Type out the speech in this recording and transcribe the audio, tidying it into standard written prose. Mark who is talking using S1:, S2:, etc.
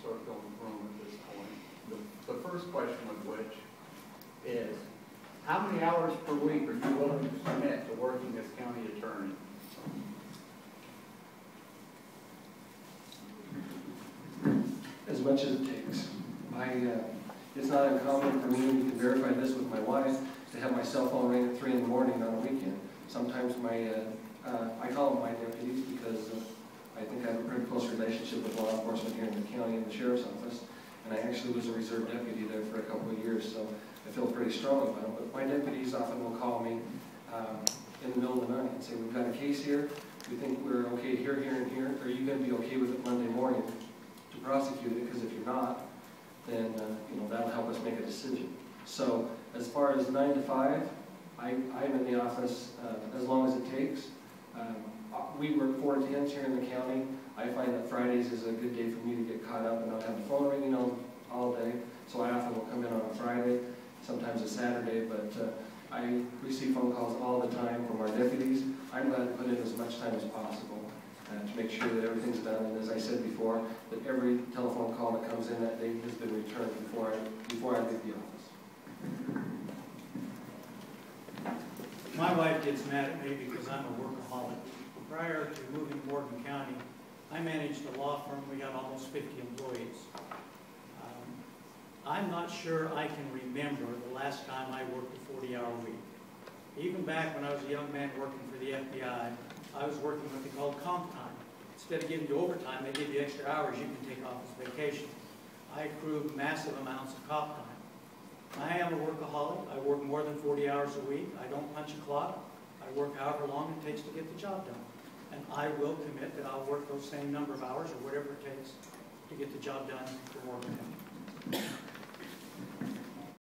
S1: start going through them at this point. The first question of which is, how many hours per week are you willing to commit to working as county attorney?
S2: As much as it takes. It's not uncommon for me, and you can verify this with my wife, to have my cell phone ring at 3 in the morning on a weekend. Sometimes I call them my deputies because I think I have a pretty close relationship with law enforcement here in the county and the sheriff's office. And I actually was a reserve deputy there for a couple of years, so I feel pretty strong about it. But my deputies often will call me in the middle of the night and say, we've got a case here, we think we're okay here, here, and here. Are you going to be okay with it Monday morning to prosecute it? Because if you're not, then that'll help us make a decision. So as far as 9 to 5, I'm in the office as long as it takes. We work 4 10s here in the county. I find that Fridays is a good day for me to get caught up and not have the phone ringing all day. So I often will come in on a Friday, sometimes a Saturday, but I receive phone calls all the time from our deputies. I'm glad to put in as much time as possible to make sure that everything's done. And as I said before, that every telephone call that comes in that day has been returned before I leave the office.
S3: My wife gets mad at me because I'm a workaholic. Prior to moving to Morgan County, I managed a law firm. We had almost 50 employees. I'm not sure I can remember the last time I worked a 40-hour week. Even back when I was a young man working for the FBI, I was working what they called comp time. Instead of giving you overtime, they give you extra hours you can take off as vacation. I accrued massive amounts of comp time. I am a workaholic. I work more than 40 hours a week. I don't punch a clock. I work however long it takes to get the job done. And I will commit that I'll work those same number of hours or whatever it takes to get the job done for Morgan County.